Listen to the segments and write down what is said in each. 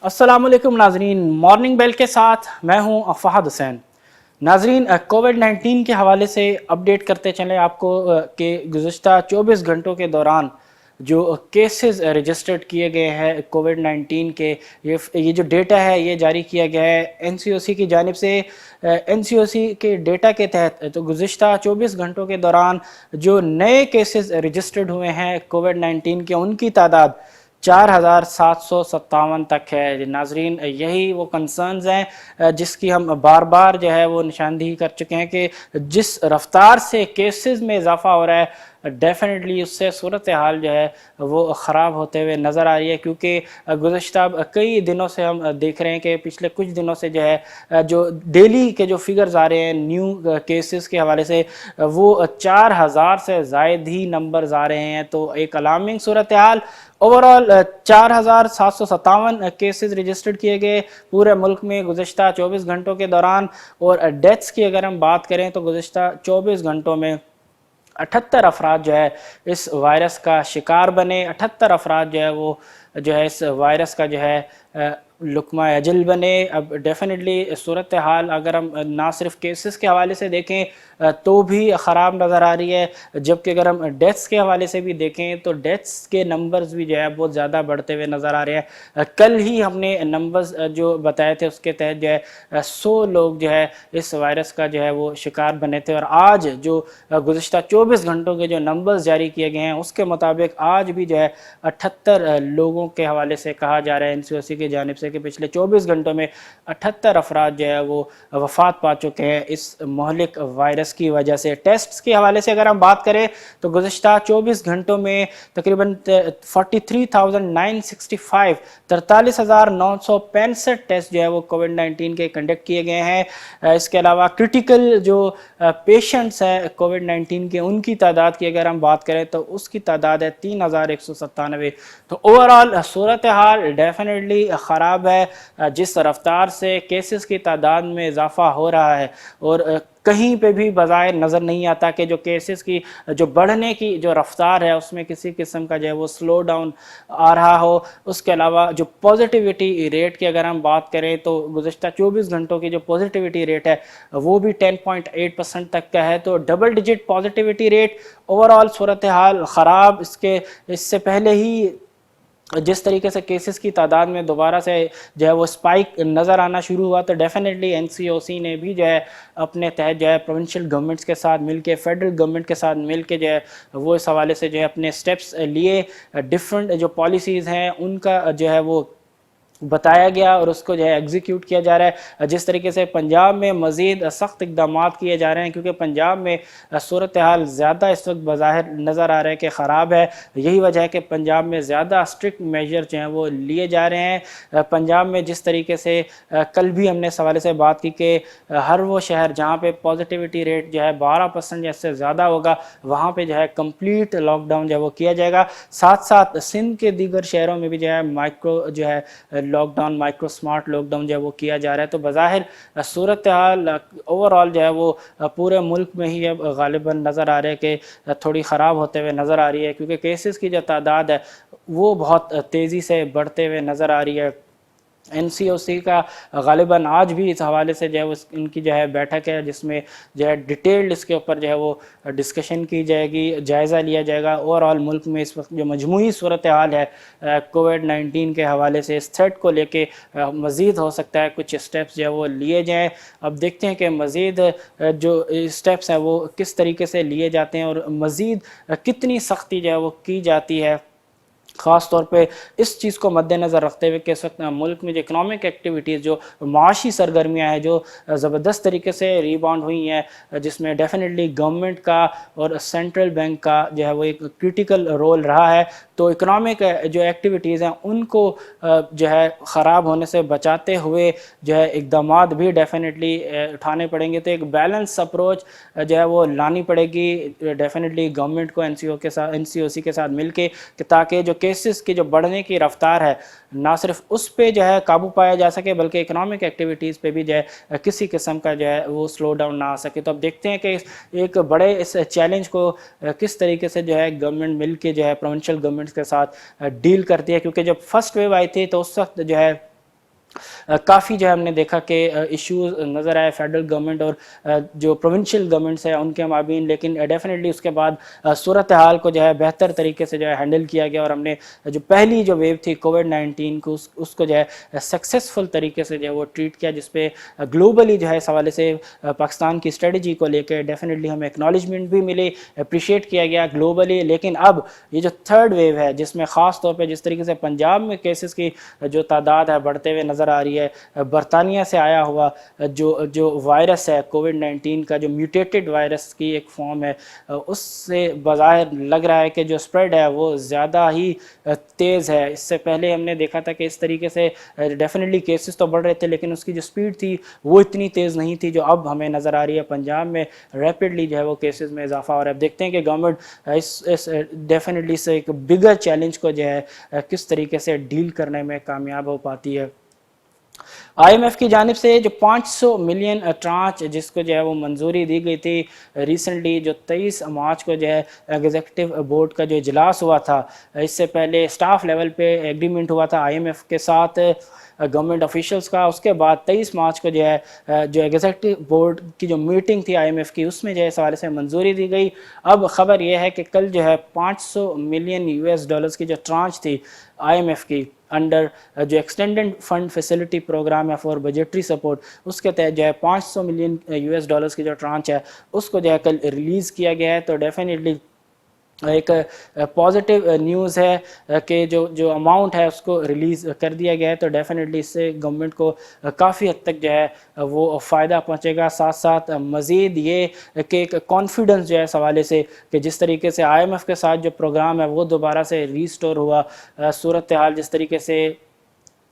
अस्सलामुअलैकुम नाजरीन, morning bell के साथ मैं हूं फहद हुसैन। नाजरीन, कोविड-19 के हवाले से अपडेट करते चलें आपको कि गुज़िश्ता 24 घंटों के दौरान जो केसेस रजिस्टर्ड किए गए हैं कोविड-19 के, ये जो डेटा है ये जारी किया गया है एनसीओसी की जानिब से। एनसीओसी के डेटा के तहत तो गुज़िश्ता 24 घंटों के दौरान जो नए केसेस रजिस्टर्ड हुए हैं कोविड-19 के, उनकी तादाद 4757 तक है। नाजरीन, यही वो कंसर्न्स हैं जिसकी हम बार बार जो है वो निशानदेही कर चुके हैं कि जिस रफ्तार से केसेस में इजाफा हो रहा है डेफिनेटली उससे सूरत हाल जो है वो ख़राब होते हुए नज़र आ रही है। क्योंकि गुज़िश्ता कई दिनों से हम देख रहे हैं कि पिछले कुछ दिनों से जो है जो डेली के जो फिगर्स आ रहे हैं न्यू केसेस के हवाले से, वो 4000 से ज़ायद ही नंबर्स आ रहे हैं। तो एक अलार्मिंग सूरत हाल। ओवरऑल 4757 केसेस रजिस्टर्ड किए गए पूरे मुल्क में गुज़िश्ता 24 घंटों के दौरान। और डेथ्स की अगर हम बात करें तो गुज़िश्ता 24 घंटों में 78 अफराद जो है इस वायरस का शिकार बने। 78 अफराद जो है वो जो है इस वायरस का जो है लुकमा अजल बने। अब डेफिनेटली सूरत हाल अगर हम ना सिर्फ केसेस के हवाले से देखें तो भी ख़राब नज़र आ रही है, जबकि अगर हम डेथ्स के हवाले से भी देखें तो डेथ्स के नंबर्स भी जो है बहुत ज़्यादा बढ़ते हुए नज़र आ रहे हैं। कल ही हमने नंबर्स जो बताए थे उसके तहत जो है 100 लोग जो है इस वायरस का जो है वो शिकार बने थे। और आज जो गुज़िश्ता 24 घंटों के जो नंबर्स जारी किए गए हैं उसके मुताबिक आज भी जो है 78 लोगों के हवाले से कहा जा रहा है एनसीओसी की जानिब से कि पिछले 24 घंटों में 78 अफराद जो है वो वफ़ात पा चुके हैं इस महलिक वायरस की वजह से। टेस्ट्स के हवाले से अगर हम बात करें तो गुज़िश्ता 24 घंटों में तकरीबन 43,965 43,965 टेस्ट जो है वो कोविड-19 के कंडक्ट किए गए हैं। इसके अलावा क्रिटिकल जो पेशेंट्स हैं कोविड-19 के, उनकी तादाद की अगर हम बात करें तो उसकी तादाद है 3,197। तो ओवरऑल सूरत हाल डेफिनेटली ख़राब है। जिस रफ्तार से केसेस की तादाद में इजाफा हो रहा है और कहीं पे भी बज़ाहिर नज़र नहीं आता कि जो केसेस की जो बढ़ने की जो रफ्तार है उसमें किसी किस्म का जो है वो स्लो डाउन आ रहा हो। उसके अलावा जो पॉजिटिविटी रेट की अगर हम बात करें तो गुज़िश्ता 24 घंटों की जो पॉजिटिविटी रेट है वो भी 10.8% तक का है। तो double digit positivity rate. Overall सूरत हाल ख़राब। इससे पहले ही जिस तरीके से केसेस की तादाद में दोबारा से जो है वो स्पाइक नज़र आना शुरू हुआ, तो डेफिनेटली एनसीओसी ने भी जो है अपने तहत जो है प्रोविंशियल गवर्नमेंट्स के साथ मिलके, फेडरल गवर्नमेंट के साथ मिलके जो है वो इस हवाले से जो है अपने स्टेप्स लिए। डिफरेंट जो पॉलिसीज़ हैं उनका जो है वो बताया गया और उसको जो है एग्जीक्यूट किया जा रहा है। जिस तरीके से पंजाब में मज़ीद सख्त इक़दाम किए जा रहे हैं क्योंकि पंजाब में सूरत हाल ज़्यादा इस वक्त बज़ाहिर नज़र आ रहा है कि ख़राब है। यही वजह है कि पंजाब में ज़्यादा स्ट्रिक्ट मेजर जो हैं वो लिए जा रहे हैं। पंजाब में जिस तरीके से कल भी हमने इस हवाले से बात की कि हर वो शहर जहाँ पर पॉजिटिविटी रेट जो है 12% या इससे ज़्यादा होगा वहाँ पर जो है कम्प्लीट लॉकडाउन जो है वो किया जाएगा। साथ साथ सिंध के दीगर शहरों में भी जो है माइक्रो जो है लॉकडाउन, माइक्रो स्मार्ट लॉकडाउन जो है वो किया जा रहा है। तो बज़ाहिर सूरत हाल ओवरऑल जो है वो पूरे मुल्क में ही अब गालिबन नज़र आ रहा है कि थोड़ी ख़राब होते हुए नज़र आ रही है क्योंकि केसेस की जो तादाद है वो बहुत तेज़ी से बढ़ते हुए नज़र आ रही है। एनसीओसी का गालिबन आज भी इस हवाले से जो है इनकी जो है बैठक है जिसमें जो है डिटेल्ड इसके ऊपर जो है वो डिस्कशन की जाएगी, जायज़ा लिया जाएगा। ओवरऑल मुल्क में इस वक्त जो मजमूई सूरत हाल है कोविड-19 के हवाले से, इस थ्रेट को लेके मज़ीद हो सकता है कुछ स्टेप्स जो है वो लिए जाएँ। अब देखते हैं कि मज़ीद जो स्टेप्स हैं वो किस तरीके से लिए जाते हैं और मज़ीद कितनी सख्ती जो है वो की जाती है, ख़ास तौर पे इस चीज़ को मद्देनज़र रखते हुए कि इस वक्त मुल्क में जो इकनॉमिक एक्टिविटीज़, जो माशी सरगर्मियाँ हैं जो ज़बरदस्त तरीके से रीबाउंड हुई हैं, जिसमें डेफिनेटली गवर्नमेंट का और सेंट्रल बैंक का जो है वो एक क्रिटिकल रोल रहा है। तो इकनॉमिक जो एक्टिविटीज़ हैं उनको जो है ख़राब होने से बचाते हुए जो है इक़दामात भी डेफिनेटली उठाने पड़ेंगे। तो एक बैलेंस अप्रोच जो है वो लानी पड़ेगी डेफिनेटली गवर्नमेंट को एनसीओसी के साथ मिल के, ताकि जो केसेस की जो बढ़ने की रफ्तार है ना सिर्फ उस पे जो है काबू पाया जा सके बल्कि इकोनॉमिक एक्टिविटीज़ पे भी जो है किसी किस्म का जो है वो स्लो डाउन ना आ सके। तो अब देखते हैं कि एक बड़े इस चैलेंज को किस तरीके से जो है गवर्नमेंट मिल के जो है प्रोविंशियल गवर्नमेंट्स के साथ डील करती है, क्योंकि जब फर्स्ट वेव आई थी तो उस वक्त जो है काफ़ी जो है हमने देखा कि इश्यूज नज़र आए फेडरल गवर्नमेंट और जो प्रोविंशियल गवर्नमेंट्स है उनके माबीन, लेकिन डेफिनेटली उसके बाद सूरत हाल को जो है बेहतर तरीके से जो है हैंडल किया गया और हमने जो पहली जो वेव थी कोविड-19 को उसको जो है सक्सेसफुल तरीके से जो है वो ट्रीट किया, जिसपे ग्लोबली जो है इस हवाले से पाकिस्तान की स्ट्रेटजी को लेकर डेफिनेटली हमें एक्नॉलेजमेंट भी मिली, अप्रिशिएट किया गया ग्लोबली। लेकिन अब ये जो थर्ड वेव है जिसमें ख़ास तौर पर जिस तरीके से पंजाब में केसेस की जो तादाद है बढ़ते हुए नज़र आ रही है, बरतानिया से आया हुआ जो वायरस है कोविड-19 का जो म्यूटेटेड वायरस की एक फॉर्म है, उससे बज़ाहिर लग रहा है कि जो स्प्रेड है वो ज़्यादा ही तेज़ है। इससे पहले हमने देखा था कि इस तरीके से डेफिनेटली केसेस तो बढ़ रहे थे लेकिन उसकी जो स्पीड थी वो इतनी तेज़ नहीं थी जो अब हमें नज़र आ रही है। पंजाब में रैपिडली जो है वो केसेस में इजाफा हो रहा है। अब देखते हैं कि गवर्नमेंट इस डेफिनेटली से एक बिगर चैलेंज को जो है किस तरीके से डील करने में कामयाब हो पाती है। IMF की जानिब से जो 500 मिलियन ट्रांच जिसको जो है वो मंजूरी दी गई थी रिसेंटली, जो 23 मार्च को जो है एग्जीक्यूटिव बोर्ड का जो इजलास हुआ था, इससे पहले स्टाफ लेवल पे एग्रीमेंट हुआ था IMF के साथ गवर्नमेंट ऑफिशियल्स का। उसके बाद 23 मार्च को जो है जो एग्जीक्यूटिव बोर्ड की जो मीटिंग थी IMF की उसमें जो है इस हवाले से मंजूरी दी गई। अब ख़बर यह है कि कल जो है 500 मिलियन US की जो ट्रांच थी IMF की अंडर जो एक्सटेंडेड फंड फैसिलिटी प्रोग्राम है फॉर बजटरी सपोर्ट, उसके तहत जो है 500 मिलियन US की जो ट्रांच है उसको जो है कल रिलीज़ किया गया है। तो डेफिनेटली एक पॉजिटिव न्यूज़ है कि जो अमाउंट है उसको रिलीज़ कर दिया गया है। तो डेफिनेटली इससे गवर्नमेंट को काफ़ी हद तक जो है वो फ़ायदा पहुंचेगा। साथ साथ मज़ीद ये कि एक कॉन्फिडेंस जो है इस हवाले से कि जिस तरीके से IMF के साथ जो प्रोग्राम है वो दोबारा से रीस्टोर हुआ, सूरत हाल जिस तरीके से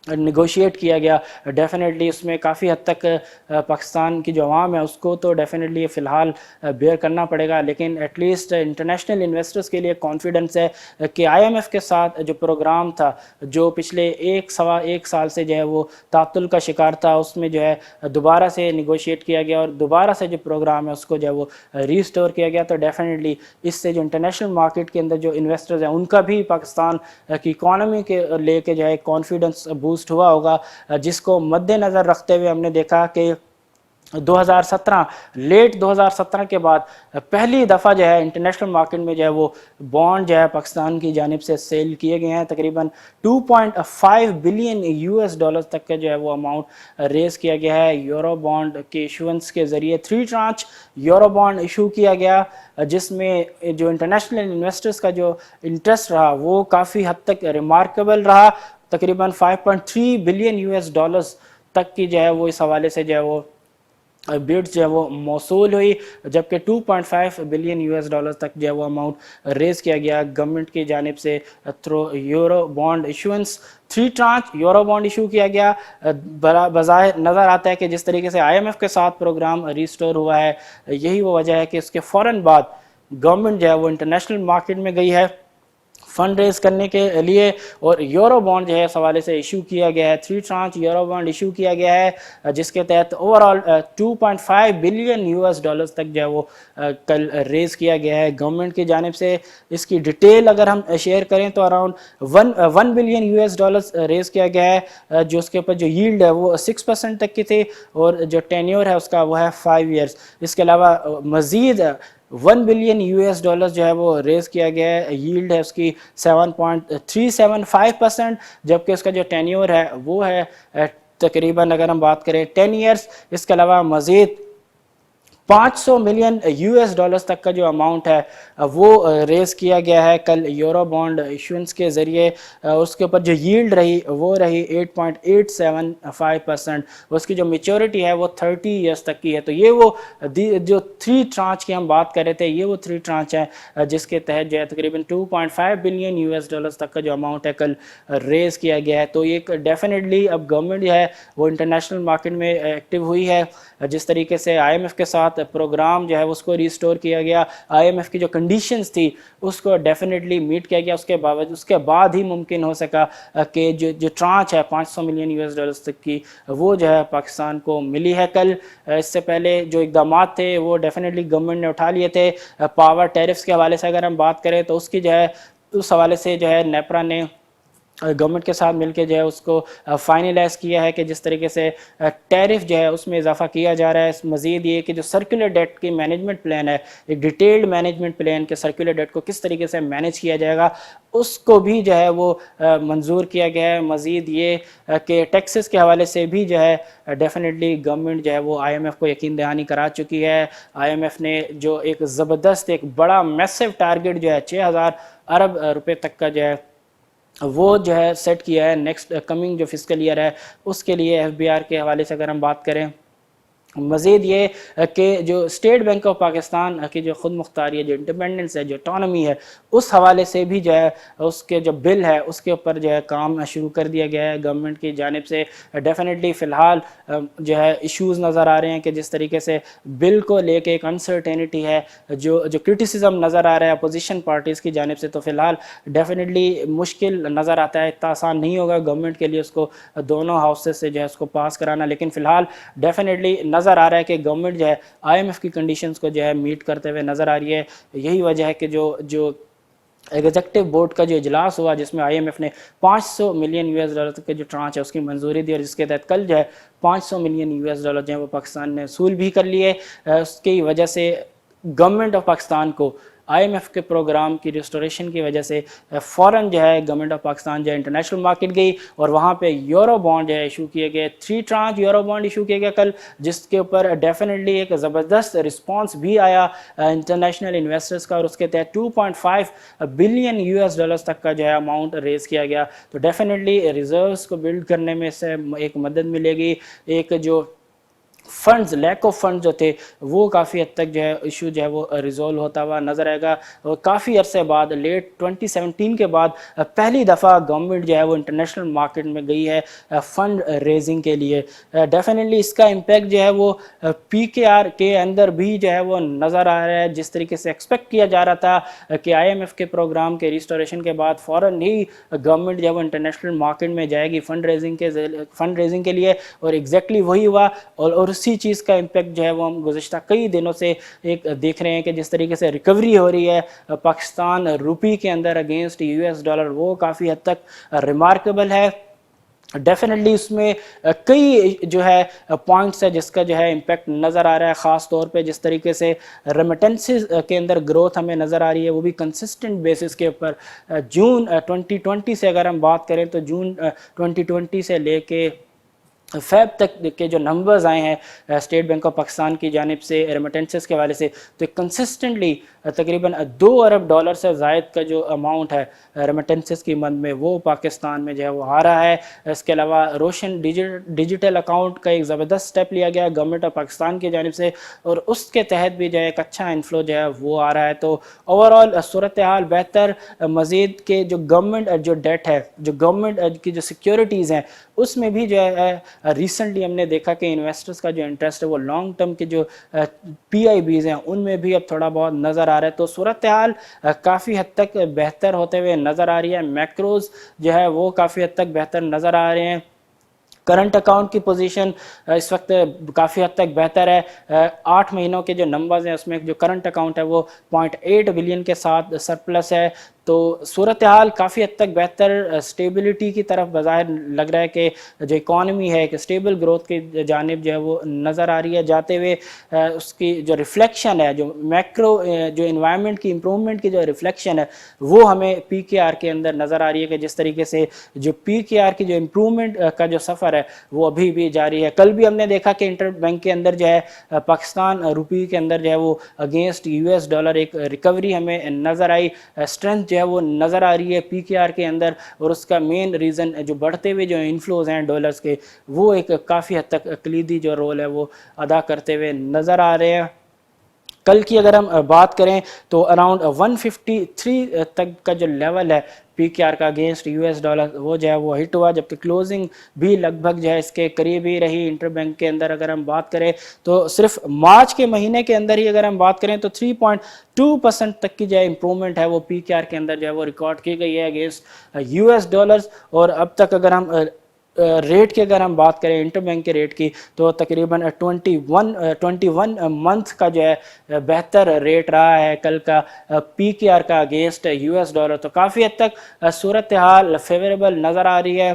निगोशिएट किया गया, डेफिनेटली उसमें काफ़ी हद तक पाकिस्तान की जो आवाम है उसको तो डेफिनेटली फ़िलहाल बेयर करना पड़ेगा, लेकिन एटलीस्ट इंटरनेशनल इन्वेस्टर्स के लिए कॉन्फिडेंस है कि IMF के साथ जो प्रोग्राम था जो पिछले सवा एक साल से जो है वो तातुल का शिकार था, उसमें जो है दोबारा से निगोशिएट किया गया और दोबारा से जो प्रोग्राम है उसको जो है वो रीस्टोर किया गया। तो डेफिनेटली इससे जो इंटरनेशनल मार्केट के अंदर जो इन्वेस्टर्स हैं उनका भी पाकिस्तान की इकॉनमी के लेके जो है कॉन्फिडेंस बूस्ट हुआ होगा, जिसको मद्देनज़र रखते हुए हमने देखा कि 2017 लेट 2017 के बाद पहली दफ़ा जो है इंटरनेशनल मार्केट में जो है वो बॉन्ड जो है पाकिस्तान की जानिब से सेल किए गए हैं। तकरीबन 2.5 बिलियन US तक का जो है वो अमाउंट रेज़ किया गया है। यूरो बॉन्ड के इशुएंस के ज़रिए 3 ट्रांच यूरो बॉन्ड इशू किया गया, जिसमें जो इंटरनेशनल इन्वेस्टर्स का जो इंटरेस्ट रहा वो काफ़ी हद तक रिमार्केबल रहा। तकरीबन 5.3 बिलियन US तक की जो है वो इस हवाले से जो है वो बिड्स जो है वो मौसूल हुई, जबकि 2.5 बिलियन US तक जो है वो अमाउंट रेज़ किया गया गवर्नमेंट की जानिब से through euro bond issuance. 3 tranche euro bond issue किया गया। बज़ाहिर नज़र आता है कि जिस तरीके से IMF के साथ प्रोग्राम रिस्टोर हुआ है, यही वो वजह है कि उसके फ़ौरन बाद गवर्नमेंट जो है वो इंटरनेशनल मार्केट में गई है फंड रेज करने के लिए और यूरो बॉन्ड जो है इस हवाले से इशू किया गया है। 3 ट्रांच यूरो बॉन्ड इशू किया गया है, जिसके तहत ओवरऑल 2.5 बिलियन US तक जो है वो कल रेज़ किया गया है गवर्नमेंट की जानिब से। इसकी डिटेल अगर हम शेयर करें तो अराउंड 1 बिलियन US रेज़ किया गया है, जो उसके ऊपर जो यील्ड है वो 6% तक की थी और जो टेन्योर है उसका वो है 5 ईयर्स। इसके अलावा मज़ीद 1 बिलियन US जो है वो रेज़ किया गया है। यील्ड है उसकी 7.375%, जबकि उसका जो टेन्योर है वो है तकरीबन अगर हम बात करें 10 ईयर्स। इसके अलावा मज़ीद 500 मिलियन US तक का जो अमाउंट है वो रेज़ किया गया है कल यूरो बॉन्ड इशुएंस के ज़रिए। उसके ऊपर जो यील्ड रही वो रही 8.875%। उसकी जो मैच्योरिटी है वो 30 ईयर्स तक की है। तो ये वो जो 3 ट्रांच की हम बात कर रहे थे, ये वो 3 ट्रांच है जिसके तहत जो है तकरीबन 2.5 बिलियन US तक का जो अमाउंट है कल रेज़ किया गया है। तो ये डेफिनेटली अब गवर्नमेंट जो है वो इंटरनेशनल मार्केट में एक्टिव हुई है। जिस तरीके से IMF के साथ साथ प्रोग्राम जो है उसको रिस्टोर किया गया, IMF की जो कंडीशंस थी उसको डेफिनेटली मीट किया गया, उसके बाद ही मुमकिन हो सका कि जो ट्रांच है 500 मिलियन US डॉलर्स तक की वो जो है पाकिस्तान को मिली है कल। इससे पहले जो इकदाम थे वो डेफिनेटली गवर्नमेंट ने उठा लिए थे। पावर टैरिफ्स के हवाले से अगर हम बात करें तो उसकी जो है उस हवाले से जो है नेपरा ने गवर्नमेंट के साथ मिलकर जो है उसको फाइनलाइज किया है कि जिस तरीके से टैरिफ जो है उसमें इजाफा किया जा रहा है। मज़ीद ये कि जो सर्कुलर डेट की मैनेजमेंट प्लान है, एक डिटेल्ड मैनेजमेंट प्लान के सर्कुलर डेट को किस तरीके से मैनेज किया जाएगा उसको भी जो है वो मंजूर किया गया है। मज़ीद ये कि टैक्सेस के हवाले से भी जो है डेफिनेटली गवर्नमेंट जो है वो IMF को यकीन दहानी करा चुकी है। IMF ने जो एक ज़बरदस्त एक बड़ा मैसिव टारगेट जो है 6000 अरब रुपए तक का जो है वो जो है सेट किया है नेक्स्ट कमिंग जो फिस्कल ईयर है उसके लिए। FBR के हवाले से अगर हम बात करें, मज़ीद ये कि जो स्टेट बैंक ऑफ पाकिस्तान की जो ख़ुद मुख्तारी है, जो इंडिपेंडेंस है, जो ऑटोनॉमी है, उस हवाले से भी जो है उसके जो बिल है उसके ऊपर जो है काम शुरू कर दिया गया है गवर्नमेंट की जानिब से। डेफिनेटली फ़िलहाल जो है इश्यूज़ नज़र आ रहे हैं कि जिस तरीके से बिल को लेके एक अनसर्टेनिटी है, जो क्रिटिसिज्म नज़र आ रहा है अपोजिशन पार्टीज़ की जानिब से, तो फ़िलहाल डेफिनेटली मुश्किल नज़र आता है। इतना आसान नहीं होगा गवर्नमेंट के लिए उसको दोनों हाउसेस से जो है उसको पास कराना, लेकिन फ़िलहाल डेफिनेटली नज़र आ रहा है कि गवर्नमेंट जो है IMF की कंडीशंस को जो है मीट करते हुए नज़र आ रही है। यही वजह है कि जो एग्जीक्यूटिव बोर्ड का जो इजलास हुआ जिसमें IMF ने 500 मिलियन US डॉलर तक के जो ट्रांच है उसकी मंजूरी दी और जिसके तहत कल जो है 500 मिलियन US डॉलर जो है वो पाकिस्तान ने वसूल भी कर लिए। उसकी वजह से गवर्नमेंट ऑफ पाकिस्तान को IMF के प्रोग्राम की रिस्टोरेशन की वजह से फ़ौरन जो है गवर्नमेंट ऑफ पाकिस्तान जो है इंटरनेशनल मार्केट गई और वहाँ पे यूरो बॉन्ड जो है इशू किए गए। 3 ट्रांच यूरो बॉन्ड इशू किया गया कल, जिसके ऊपर डेफिनेटली एक ज़बरदस्त रिस्पांस भी आया इंटरनेशनल इन्वेस्टर्स का और उसके तहत 2.5 बिलियन US डॉलर्स तक का जो है अमाउंट रेज़ किया गया। तो डेफिनेटली रिजर्व्स को बिल्ड करने में से एक मदद मिलेगी। एक जो फंड्स लैक ऑफ फंड जो थे वो काफ़ी हद तक जो है इशू जो है वो रिजोल्व होता हुआ नज़र आएगा। और काफ़ी अरसे बाद लेट 2017 के बाद पहली दफ़ा गवर्नमेंट जो है वो इंटरनेशनल मार्केट में गई है फ़ंड रेजिंग के लिए। डेफिनेटली इसका इम्पैक्ट जो है वो PKR के अंदर भी जो है वो नज़र आ रहा है। जिस तरीके से एक्सपेक्ट किया जा रहा था कि IMF के प्रोग्राम के रिस्टोरेशन के बाद फ़ौरन ही गवर्नमेंट जो है वो इंटरनेशनल मार्केट में जाएगी फ़ंड रेजिंग के लिए, और एग्जैक्टली वही हुआ। और उसी चीज़ का इम्पैक्ट जो है वो हम गुज़िश्ता कई दिनों से एक देख रहे हैं कि जिस तरीके से रिकवरी हो रही है पाकिस्तान रुपी के अंदर अगेंस्ट US डॉलर, वो काफ़ी हद तक रिमार्केबल है। डेफिनेटली उसमें कई जो है पॉइंट्स है जिसका जो है इम्पैक्ट नज़र आ रहा है। ख़ास तौर पे जिस तरीके से रेमिटेंसेस के अंदर ग्रोथ हमें नज़र आ रही है वो भी कंसिस्टेंट बेसिस के ऊपर। जून 2020 से अगर हम बात करें तो जून 2020 से लेके फ़ेब तक के जो नंबर्स आए हैं स्टेट बैंक ऑफ पाकिस्तान की जानिब से रेमिटेंसेस के हवाले से, तो कंसिस्टेंटली तकरीबन 2 अरब डॉलर से ज़ायद का जो अमाउंट है रेमिटेंसेस की मद में वो पाकिस्तान में जो है वो आ रहा है। इसके अलावा रोशन डिजिटल अकाउंट का एक ज़बरदस्त स्टेप लिया गया गवर्नमेंट ऑफ पाकिस्तान की जानिब से और उसके तहत भी जो है एक अच्छा इन्फ्लो जो है वो आ रहा है। तो ओवरऑल सूरत हाल बेहतर। मज़ीद के जो गवर्नमेंट जो डेट है, जो गवर्नमेंट की जो सिक्योरिटीज़ हैं उसमें भी जो है रिसेंटली हमने देखा कि इन्वेस्टर्स का जो इंटरेस्ट है वो लॉन्ग टर्म के जो PIBs हैं उनमें भी अब थोड़ा बहुत नज़र आ रहा है। तो सूरत हाल काफ़ी हद तक बेहतर होते हुए नज़र आ रही है। मैक्रोज जो है वो काफ़ी हद तक बेहतर नज़र आ रहे हैं। करंट अकाउंट की पोजीशन इस वक्त काफ़ी हद तक बेहतर है। 8 महीनों के जो नंबर्स हैं उसमें जो करंट अकाउंट है वो 0.8 बिलियन के साथ सरप्लस है। तो सूरत हाल काफ़ी हद तक बेहतर स्टेबिलिटी की तरफ बज़ाहिर लग रहा है कि जो इकॉनमी है कि स्टेबल ग्रोथ की जानिब जो है वो नज़र आ रही है जाते हुए। उसकी जो रिफ्लेक्शन है, जो मैक्रो जो इन्वायरमेंट की इम्प्रूवमेंट की जो रिफ्लेक्शन है वो हमें PKR के अंदर नज़र आ रही है कि जिस तरीके से जो PKR की जो इम्प्रूवमेंट का जो सफ़र है वो अभी भी जारी है। कल भी हमने देखा कि इंटर बैंक के अंदर जो है पाकिस्तान रुपये के अंदर जो है वो अगेंस्ट US डॉलर एक रिकवरी हमें नज़र आई, स्ट्रेंथ जो है वो नज़र आ रही है PKR के अंदर। और उसका मेन रीज़न जो बढ़ते हुए जो इन्फ्लोज हैं डॉलर्स के वो एक काफ़ी हद तक कलीदी जो रोल है वो अदा करते हुए नज़र आ रहे हैं। کل کی اگر ہم بات کریں تو اراؤنڈ 153 تک کا جو لیول ہے پی کے آر کا اگینسٹ یو ایس ڈالر وہ جو ہے وہ ہٹ ہوا، جبکہ کلوزنگ بھی لگ بھگ جو ہے اس کے قریب ہی رہی۔ انٹر بینک کے اندر اگر ہم بات کریں تو صرف مارچ کے مہینے کے اندر ہی اگر ہم بات کریں تو 3.2% تک کی جو ہے امپرومنٹ ہے وہ پی کے آر کے اندر جو ہے وہ ریکارڈ کی گئی ہے اگینسٹ یو ایس ڈالرز۔ اور اب تک اگر ہم ریٹ کی اگر ہم بات کریں انٹر بینک کے ریٹ کی تو تقریباً 21 منتھ کا جو ہے بہتر ریٹ رہا ہے کل کا پی کے آر کا اگینسٹ یو ایس ڈالر، تو کافی حد تک صورتحال فیوریبل نظر آ رہی ہے۔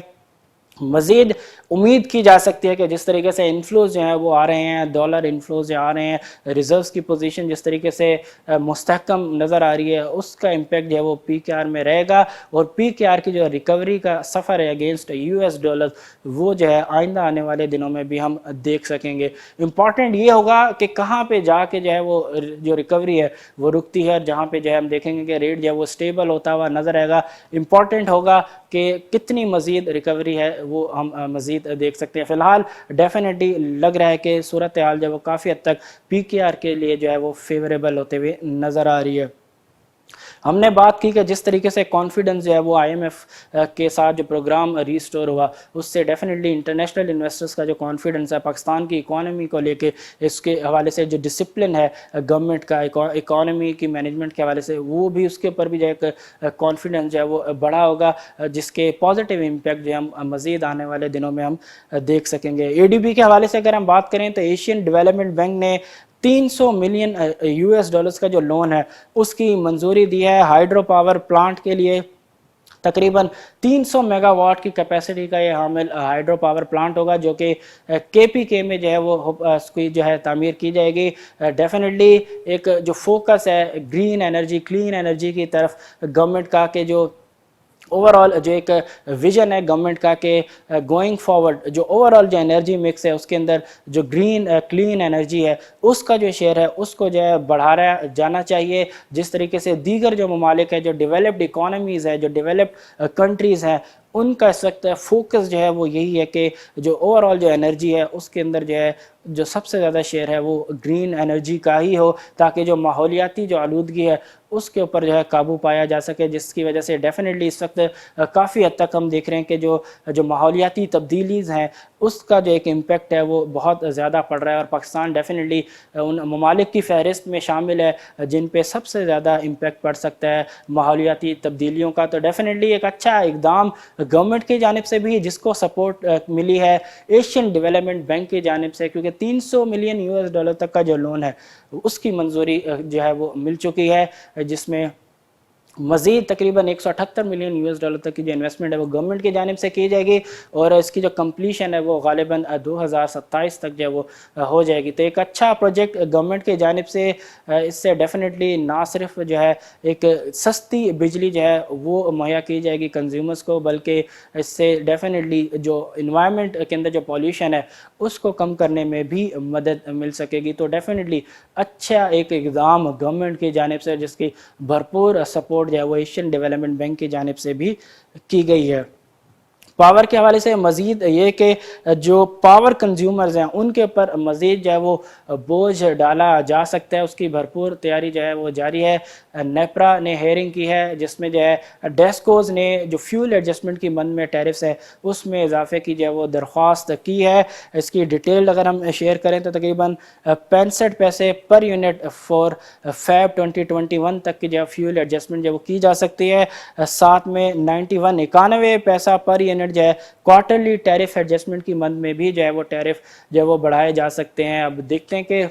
مزید امید کی جا سکتی ہے کہ جس طریقے سے انفلوز جو ہیں وہ آ رہے ہیں، ڈالر انفلوز جو آ رہے ہیں، ریزروز کی پوزیشن جس طریقے سے مستحکم نظر آ رہی ہے، اس کا امپیکٹ جو ہے وہ پی کے آر میں رہے گا، اور پی کے آر کی جو ریکوری کا سفر ہے اگینسٹ یو ایس ڈالر وہ جو ہے آئندہ آنے والے دنوں میں بھی ہم دیکھ سکیں گے۔ امپورٹنٹ یہ ہوگا کہ کہاں پہ جا کے جو ہے وہ جو ریکوری ہے وہ رکتی ہے، جہاں پہ جو ہے ہم دیکھیں گے کہ ریٹ جو ہے وہ اسٹیبل ہوتا ہوا نظر آئے گا۔ امپورٹنٹ ہوگا کہ کتنی مزید ریکوری ہے وہ ہم مزید دیکھ سکتے ہیں۔ فی الحال ڈیفینیٹلی لگ رہا ہے کہ صورتحال جو ہے وہ کافی حد تک پی کے آر کے لیے جو ہے وہ فیوریبل ہوتے ہوئے نظر آ رہی ہے۔ ہم نے بات کی کہ جس طریقے سے کانفیڈنس جو ہے وہ آئی ایم ایف کے ساتھ جو پروگرام ریسٹور ہوا اس سے ڈیفینیٹلی انٹرنیشنل انویسٹرز کا جو کانفیڈنس ہے پاکستان کی اکانومی کو لے کے، اس کے حوالے سے جو ڈسپلن ہے گورنمنٹ کا اکانومی کی مینجمنٹ کے حوالے سے، وہ بھی اس کے اوپر بھی جو ہے کانفیڈنس جو ہے وہ بڑا ہوگا، جس کے پازیٹیو امپیکٹ جو ہم مزید آنے والے دنوں میں ہم دیکھ سکیں گے۔ اے ڈی بی کے حوالے سے اگر ہم بات کریں تو ایشین ڈیولپمنٹ بینک نے 300 ملین یو ایس ڈالرز کا جو لون ہے اس کی منظوری دی ہے ہائیڈرو پاور پلانٹ کے لیے۔ تقریباً 300 میگا واٹ کی کیپیسٹی کا یہ حامل ہائیڈرو پاور پلانٹ ہوگا، جو کہ کے پی کے میں جو ہے وہ اس کی جو ہے تعمیر کی جائے گی۔ ڈیفینیٹلی ایک جو فوکس ہے گرین انرجی، کلین انرجی کی طرف گورنمنٹ کا، کہ جو اوور آل جو ایک ویژن ہے گورنمنٹ کا کہ گوئنگ فارورڈ جو اوور آل جو انرجی مکس ہے اس کے اندر جو گرین کلین انرجی ہے اس کا جو شیئر ہے اس کو جو ہے بڑھایا جانا چاہیے، جس طریقے سے دیگر جو ممالک ہے، جو ڈیولپڈ اکانومیز ہے، جو ڈیولپڈ کنٹریز ہیں، ان کا اس وقت فوکس جو ہے وہ یہی ہے کہ جو اوور آل جو انرجی ہے اس کے اندر جو ہے جو سب سے زیادہ شیئر ہے وہ گرین انرجی کا ہی ہو، تاکہ جو ماحولیاتی جو آلودگی ہے اس کے اوپر جو ہے قابو پایا جا سکے، جس کی وجہ سے ڈیفینیٹلی اس وقت کافی حد تک ہم دیکھ رہے ہیں کہ جو ماحولیاتی تبدیلیز ہیں اس کا جو ایک امپیکٹ ہے وہ بہت زیادہ پڑ رہا ہے، اور پاکستان ڈیفینیٹلی ان ممالک کی فہرست میں شامل ہے جن پہ سب سے زیادہ امپیکٹ پڑ سکتا ہے ماحولیاتی تبدیلیوں کا۔ تو ڈیفینیٹلی ایک اچھا اقدام گورنمنٹ کی جانب سے بھی جس کو سپورٹ ملی ہے ایشین ڈیولپمنٹ بینک کی جانب سے، کیونکہ 300 ملین یو ایس ڈالر تک کا جو لون ہے اس کی منظوری جو ہے وہ مل چکی ہے، جس میں مزید تقریباً 178 ملین یو ایس ڈالر تک کی جو انویسٹمنٹ ہے وہ گورنمنٹ کی جانب سے کی جائے گی، اور اس کی جو کمپلیشن ہے وہ غالباً 2027 تک جو ہے وہ ہو جائے گی۔ تو ایک اچھا پروجیکٹ گورنمنٹ کی جانب سے، اس سے ڈیفینیٹلی نہ صرف جو ہے ایک سستی بجلی جو ہے وہ مہیا کی جائے گی کنزیومرز کو، بلکہ اس سے ڈیفینیٹلی جو انوائرمنٹ کے اندر جو پولیوشن ہے اس کو کم کرنے میں بھی مدد مل سکے گی۔ تو ڈیفینیٹلی اچھا ایک اقدام گورنمنٹ کی جانب سے جس کی بھرپور سپورٹ جو ہے وہ ایشین ڈیولپمنٹ بینک کی جانب سے بھی کی گئی ہے۔ پاور کے حوالے سے مزید یہ کہ جو پاور کنزیومرز ہیں ان کے اوپر مزید جو ہے وہ بوجھ ڈالا جا سکتا ہے، اس کی بھرپور تیاری جو ہے وہ جاری ہے۔ نیپرا نے ہیئرنگ کی ہے جس میں جو ہے ڈیسکوز نے جو فیول ایڈجسٹمنٹ کی مد میں ٹیرفز ہے اس میں اضافے کی جو ہے وہ درخواست کی ہے۔ اس کی ڈیٹیل اگر ہم شیئر کریں تو تقریباً 65 پیسے پر یونٹ فور فیب 2021 تک کی جو ہے فیول ایڈجسٹمنٹ جو وہ کی جا سکتی ہے، ساتھ میں 91 پیسہ پر یونٹ جو ہے کوارٹرلی ٹیرف ایڈجسٹمنٹ کی مد میں بھی جو ہے وہ ٹیرف جو ہے وہ بڑھائے جا سکتے ہیں۔ اب دیکھتے ہیں کہ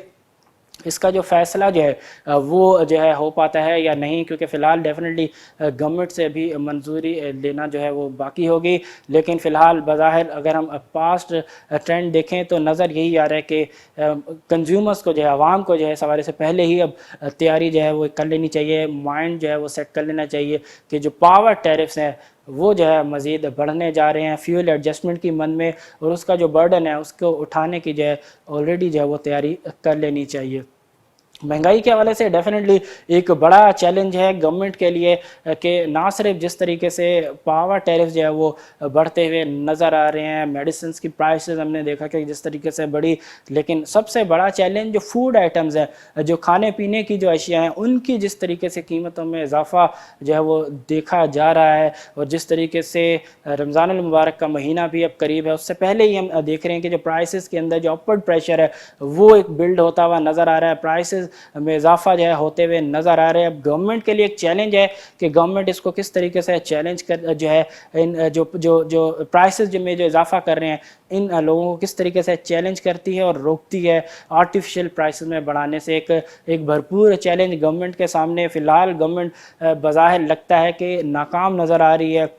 اس کا جو فیصلہ جو ہے وہ جو ہے ہو پاتا ہے یا نہیں، کیونکہ فی الحال ڈیفینیٹلی گورنمنٹ سے بھی منظوری لینا جو ہے وہ باقی ہوگی، لیکن فی الحال بظاہر اگر ہم پاسٹ ٹرینڈ دیکھیں تو نظر یہی آ رہا ہے کہ کنزیومرز کو جو ہے، عوام کو جو ہے سوارے سے پہلے ہی اب تیاری جو ہے وہ کر لینی چاہیے، مائنڈ جو ہے وہ سیٹ کر لینا چاہیے کہ جو پاور ٹیرفز ہیں وہ جو ہے مزید بڑھنے جا رہے ہیں فیول ایڈجسٹمنٹ کی مد میں، اور اس کا جو برڈن ہے اس کو اٹھانے کی جو ہے آلریڈی جو ہے وہ تیاری کر لینی چاہیے۔ महंगाई के हवाले से डेफिनेटली एक बड़ा चैलेंज है गवर्नमेंट के लिए कि ना सिर्फ जिस तरीके से पावर टैरिफ जो है वो बढ़ते हुए नज़र आ रहे हैं, मेडिसिन की प्राइसेस हमने देखा कि जिस तरीके से बढ़ी, लेकिन सबसे बड़ा चैलेंज जो फूड आइटम्स है, जो खाने पीने की जो अशिया हैं, उनकी जिस तरीके से कीमतों में इजाफा जो है वो देखा जा रहा है। और जिस तरीके से रमज़ान अल मुबारक का महीना भी अब करीब है, उससे पहले ही हम देख रहे हैं कि जो प्राइसेस के अंदर जो अपवर्ड प्रेशर है वो एक बिल्ड होता हुआ नज़र आ रहा है, प्राइसेस में इजाफा जो है होते हुए नज़र आ रहे हैं। अब गवर्नमेंट के लिए एक चैलेंज है कि गवर्नमेंट इसको किस तरीके से चैलेंज कर जो है इन जो प्राइसेस में जो इजाफा कर रहे हैं, इन लोगों को किस तरीके से चैलेंज करती है और रोकती है आर्टिफिशियल प्राइसेस में बढ़ाने से। एक भरपूर चैलेंज गवर्नमेंट के सामने फ़िलहाल गवर्नमेंट बज़ाहिर लगता है कि नाकाम नज़र आ रही है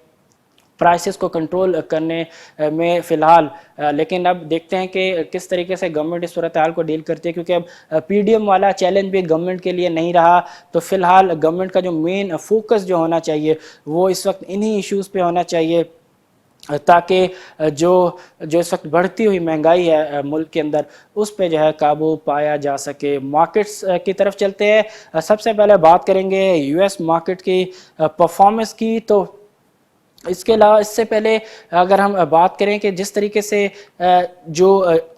प्राइसेस को कंट्रोल करने में फ़िलहाल, लेकिन अब देखते हैं कि किस तरीके से गवर्नमेंट इस सूरत हाल को डील करती है, क्योंकि अब पीडीएम वाला चैलेंज भी गवर्नमेंट के लिए नहीं रहा। तो फ़िलहाल गवर्नमेंट का जो मेन फोकस जो होना चाहिए वो इस वक्त इन्हीं इश्यूज़ पे होना चाहिए, ताकि जो जो इस वक्त बढ़ती हुई महंगाई है मुल्क के अंदर, उस पे जो है काबू पाया जा सके। मार्केट्स की तरफ चलते हैं। सबसे पहले बात करेंगे यूएस मार्केट की परफॉर्मेंस की। तो इसके अलावा इससे पहले अगर हम बात करें कि जिस तरीके से जो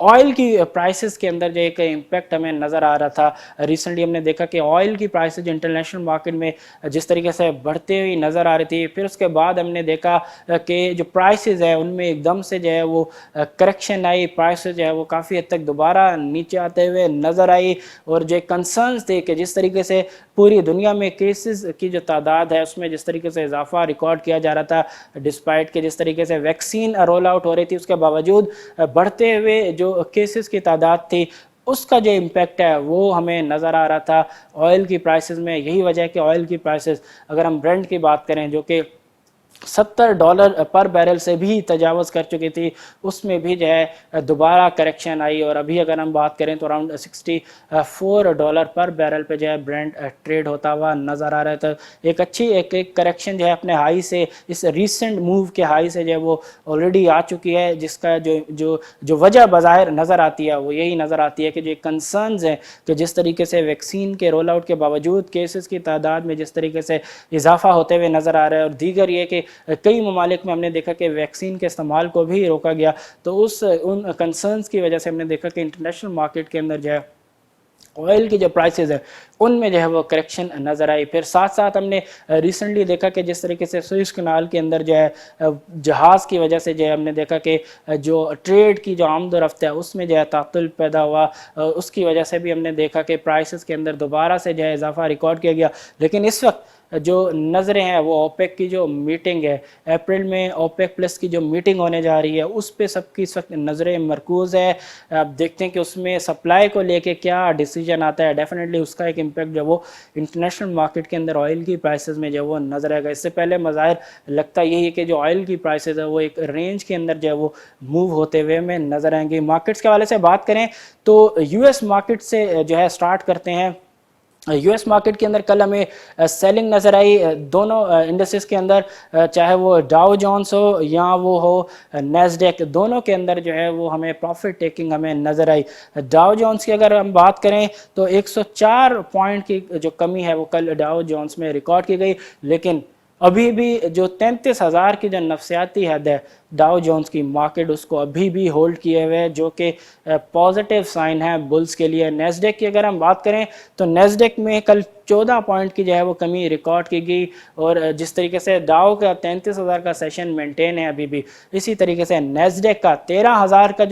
ऑयल की प्राइसेस के अंदर जो एक इम्पैक्ट हमें नज़र आ रहा था, रिसेंटली हमने देखा कि ऑयल की प्राइसेस इंटरनेशनल मार्केट में जिस तरीके से बढ़ते हुई नज़र आ रही थी, फिर उसके बाद हमने देखा कि जो प्राइसेस है उनमें एकदम से जो है वो करेक्शन आई, प्राइसेस जो है वो काफ़ी हद तक दोबारा नीचे आते हुए नज़र आई। और जो कंसर्न्स थे कि जिस तरीके से पूरी दुनिया में केसेस की जो तादाद है उसमें जिस तरीके से इजाफा रिकॉर्ड किया जा रहा था, डिस्पाइट के जिस तरीके से वैक्सीन रोल आउट हो रही थी, उसके बावजूद बढ़ते हुए जो केसेस की तादाद थी, उसका जो इम्पैक्ट है वो हमें नज़र आ रहा था ऑयल की प्राइसेस में। यही वजह है कि ऑयल की प्राइसेस, अगर हम ब्रेंट की बात करें जो कि $70 पर बैरल से भी तजावज़ कर चुकी थी, उसमें भी जो है दोबारा करेक्शन आई। और अभी अगर हम बात करें तो अराउंड $64 पर बैरल पे जो है ब्रेंट ट्रेड होता हुआ नज़र आ रहा था। एक अच्छी एक करेक्शन जो है अपने हाई से, इस रीसेंट मूव के हाई से जो है वो ऑलरेडी आ चुकी है, जिसका जो वजह बज़ाहिर नज़र आती है वो यही नज़र आती है कि जो कंसर्न्स हैं कि जिस तरीके से वैक्सीन के रोल आउट के बावजूद केसेस की तादाद में जिस तरीके से इजाफा होते हुए नज़र आ रहा है, और दीगर ये कि कई ममालिक में हमने देखा कि वैक्सीन के इस्तेमाल को भी रोका गया। तो उन कंसर्न्स की वजह से हमने देखा कि इंटरनेशनल मार्केट के अंदर जो है ऑयल की जो प्राइसेस है उनमें जो है वो करेक्शन नज़र आई। फिर साथ साथ हमने रिसेंटली देखा कि जिस तरीके से सुएज़ कनाल के अंदर जो है जहाज़ की वजह से जो है हमने देखा कि जो ट्रेड की जो आमद और रफ्त है उसमें जो है तातुल पैदा हुआ, उसकी वजह से भी हमने देखा कि प्राइसेस के अंदर दोबारा से जो है इजाफा रिकॉर्ड किया गया। लेकिन इस वक्त जो नज़रें हैं वो ओपेक की जो मीटिंग है अप्रैल में, ओपेक प्लस की जो मीटिंग होने जा रही है, उस पे सबकी इस वक्त नज़रें मरकूज़ है। अब देखते हैं कि उसमें सप्लाई को लेके क्या डिसीजन आता है। डेफिनेटली उसका एक इम्पैक्ट जो वो इंटरनेशनल मार्केट के अंदर ऑयल की प्राइसेस में जो वो नज़र आएगा। इससे पहले मज़ाहिर लगता यही है कि जो ऑयल की प्राइसेस है वो एक रेंज के अंदर जो है वो मूव होते हुए में नज़र आएंगे। मार्केट्स के हवाले से बात करें तो यूएस मार्केट से जो है स्टार्ट करते हैं। यूएस मार्केट के अंदर कल हमें सेलिंग नज़र आई दोनों इंडेक्सेस के अंदर, चाहे वो डाउ जोन्स हो या वो हो नैस्डैक, दोनों के अंदर जो है वो हमें प्रॉफिट टेकिंग हमें नज़र आई। डाउ जोन्स की अगर हम बात करें तो 104 पॉइंट की जो कमी है वो कल डाउ जोन्स में रिकॉर्ड की गई, लेकिन अभी भी जो 33,000 की जो नफसियाती हद है डाउ जोन्स की, मार्केट उसको अभी भी होल्ड किए हुए है, जो कि पॉजिटिव साइन है बुल्स के लिए। नेस्डेक की अगर हम बात करें तो नेस्डेक में कल 14 पॉइंट की जो है वो कमी रिकॉर्ड की गई, और जिस तरीके से डाउ का 33,000 का सेशन मेंटेन है अभी भी, इसी तरीके से नेस्डेक का 13,000 का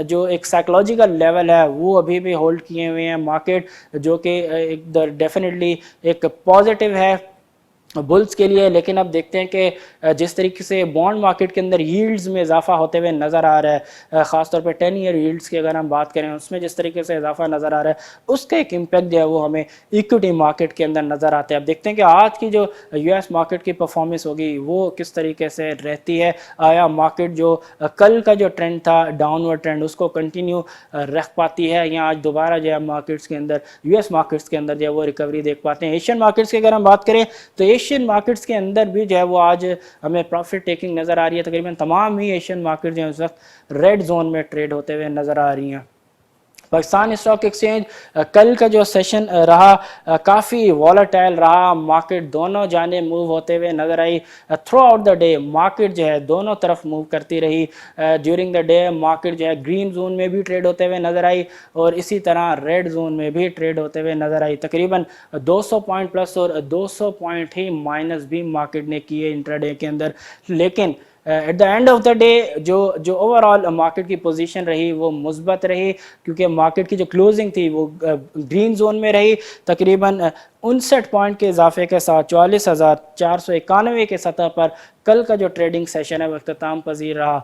जो एक साइकोलॉजिकल लेवल है वो अभी भी होल्ड किए हुए हैं मार्केट, जो कि डेफिनेटली एक पॉजिटिव है बुल्स के लिए। लेकिन अब देखते हैं कि जिस तरीके से बॉन्ड मार्केट के अंदर यील्ड्स में इजाफा होते हुए नज़र आ रहा है, ख़ासतौर पे 10 ईयर यील्ड्स की अगर हम बात करें उसमें जिस तरीके से इजाफा नज़र आ रहा है, उसका एक इम्पैक्ट जो है वो हमें इक्विटी मार्केट के अंदर नज़र आते हैं। अब देखते हैं कि आज की जो यूएस मार्केट की परफॉर्मेंस होगी वो किस तरीके से रहती है। आया मार्केट जो कल का जो ट्रेंड था डाउनवर्ड ट्रेंड उसको कंटिन्यू रख पाती है, या आज दोबारा जो है मार्केट्स के अंदर यूएस मार्केट्स के अंदर जो है वो रिकवरी देख पाते हैं। एशियन मार्केट्स की अगर हम बात करें तो एशियन मार्केट्स के अंदर भी जो है वो आज हमें प्रॉफिट टेकिंग नज़र आ रही है। तकरीबन तमाम ही एशियन मार्केट जो है उस वक्त रेड जोन में ट्रेड होते हुए नज़र आ रही हैं। पाकिस्तान स्टॉक एक्सचेंज कल का जो सेशन रहा काफ़ी वॉलेटाइल रहा, मार्केट दोनों जाने मूव होते हुए नज़र आई। Throughout the day market जो है दोनों तरफ मूव करती रही। ड्यूरिंग द डे मार्केट जो है ग्रीन जोन में भी ट्रेड होते हुए नज़र आई और इसी तरह रेड जोन में भी ट्रेड होते हुए नज़र आई। तकरीबन 200 पॉइंट प्लस और 200 पॉइंट ही माइनस भी मार्केट ने किए इंट्राडे के अंदर। लेकिन at the end of the day जो ओवरऑल मार्केट की पोजीशन रही वो मुस्बत रही, क्योंकि मार्केट की जो क्लोजिंग थी वो ग्रीन जोन में रही। तकरीबन 59 पॉइंट के इजाफे के साथ 44,491 के सतह पर कल का जो ट्रेडिंग सेशन है वो अख्ताम पजीर रहा।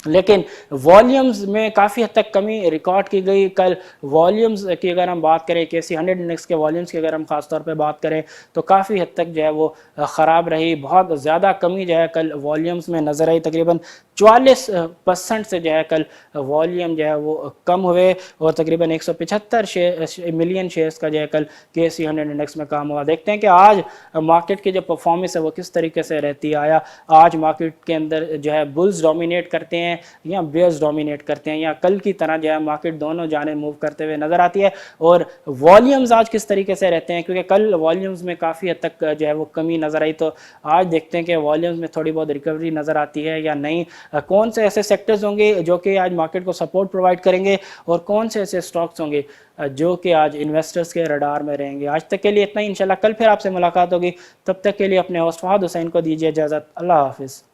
लेकिन वॉल्यूम्स में काफ़ी हद तक कमी रिकॉर्ड की गई। कल वॉल्यूम्स की अगर हम बात करें KSE 100 इंडेक्स के वॉल्यूम्स की अगर हम ख़ास तौर पे बात करें तो काफ़ी हद तक जो है वो ख़राब रही। बहुत ज़्यादा कमी जो है कल वॉल्यूम्स में नज़र आई। तकरीबन 44% से जो है कल वॉल्यूम जो है वो कम हुए और तकरीबन 175 मिलियन शेयर्स का जो है कल KSE 100 इंडेक्स में काम हुआ। देखते हैं कि आज मार्केट की जो परफॉर्मेंस है वो किस तरीके से रहती है। आया आज मार्केट के अंदर जो है बुल्स डोमिनेट करते हैं या बेयर्स डोमिनेट करते हैं, या कल की तरह जो है मार्केट दोनों जाने मूव करते हुए नजर आती है। और वॉल्यूम्स आज किस तरीके से रहते हैं, क्योंकि कल वॉल्यूम्स में काफ़ी हद तक जो है वो कमी नजर आई, तो आज देखते हैं कि वॉल्यूम्स में थोड़ी बहुत रिकवरी नजर आती है या नहीं। कौन से ऐसे सेक्टर्स होंगे जो कि आज मार्केट को सपोर्ट प्रोवाइड करेंगे और कौन से ऐसे स्टॉक्स होंगे जो कि आज इन्वेस्टर्स के रडार में रहेंगे। आज तक के लिए इतना ही, इंशाल्लाह कल फिर आपसे मुलाकात होगी। तब तक के लिए अपने होस्ट फहद हुसैन को दीजिए इजाज़त। अल्लाह हाफिज़।